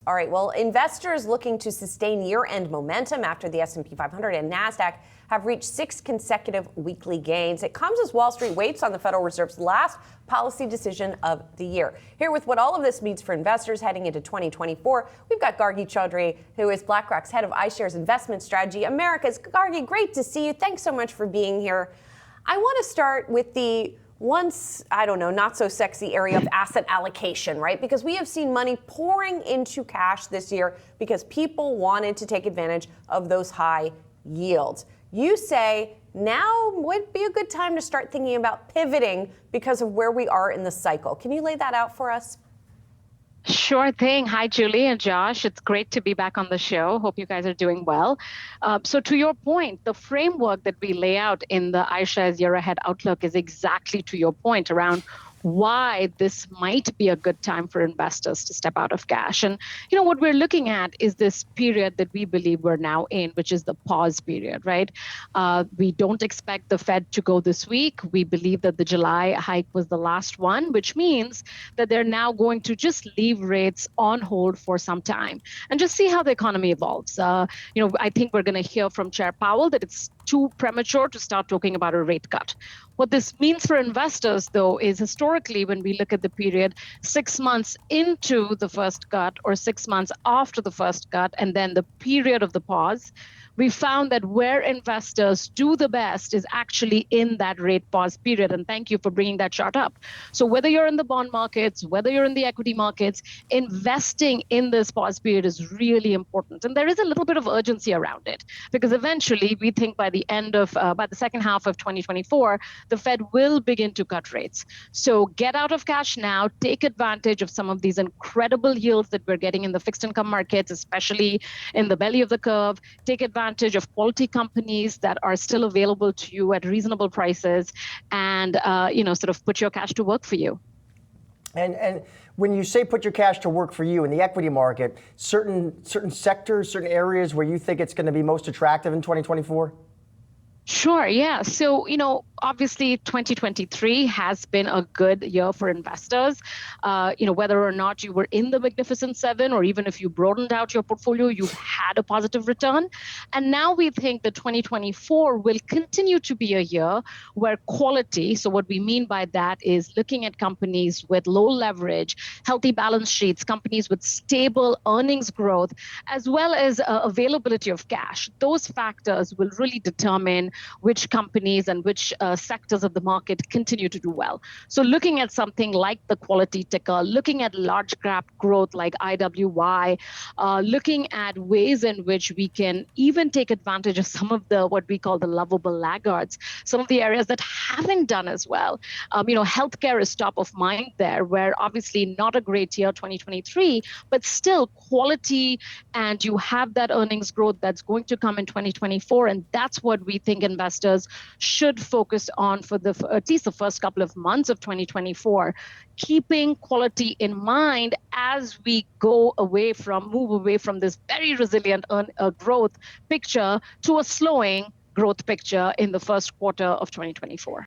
All right, well, investors looking to sustain year-end momentum after the S&P 500 and NASDAQ have reached 6 consecutive weekly gains. It comes as Wall Street waits on the Federal Reserve's last policy decision of the year. Here with what all of this means for investors heading into 2024, we've got Gargi Chaudhuri, who is BlackRock's head of iShares Investment Strategy Americas. Gargi, great to see you. Thanks so much for being here. I want to start with the once, I don't know, not so sexy area of asset allocation, right? Because we have seen money pouring into cash this year because people wanted to take advantage of those high yields. You say now would be a good time to start thinking about pivoting because of where we are in the cycle. Can you lay that out for us? Sure thing. Hi, Julie and Josh. It's great to be back on the show. Hope you guys are doing well. So to your point, the framework that we lay out in the iShares Year Ahead Outlook is exactly to your point around why this might be a good time for investors to step out of cash. And, what we're looking at is this period that we believe we're now in, which is the pause period, right? We don't expect the Fed to go this week. We believe that the July hike was the last one, which means that they're now going to just leave rates on hold for some time and just see how the economy evolves. I think we're going to hear from Chair Powell that it's too premature to start talking about a rate cut. What this means for investors, though, is historically when we look at the period 6 months into the first cut or 6 months after the first cut, and then the period of the pause, we found that where investors do the best is actually in that rate pause period. And thank you for bringing that chart up. So whether you're in the bond markets, whether you're in the equity markets, investing in this pause period is really important. And there is a little bit of urgency around it because eventually we think by the second half of 2024, the Fed will begin to cut rates. So get out of cash now, take advantage of some of these incredible yields that we're getting in the fixed income markets, especially in the belly of the curve. Take advantage of quality companies that are still available to you at reasonable prices and, sort of put your cash to work for you. And when you say put your cash to work for you in the equity market, certain sectors, certain areas where you think it's going to be most attractive in 2024? Sure, yeah. So, obviously 2023 has been a good year for investors. Whether or not you were in the Magnificent Seven or even if you broadened out your portfolio, you've had a positive return. And now we think that 2024 will continue to be a year where quality, so what we mean by that is looking at companies with low leverage, healthy balance sheets, companies with stable earnings growth, as well as availability of cash. Those factors will really determine which companies and which sectors of the market continue to do well. So looking at something like the quality ticker, looking at large cap growth like IWY, looking at ways in which we can even take advantage of some of the what we call the lovable laggards, some of the areas that haven't done as well. Healthcare is top of mind there, where obviously not a great year 2023, but still quality, and you have that earnings growth that's going to come in 2024, and that's what we think investors should focus on for at least the first couple of months of 2024, keeping quality in mind as we move away from this very resilient growth picture to a slowing growth picture in the first quarter of 2024.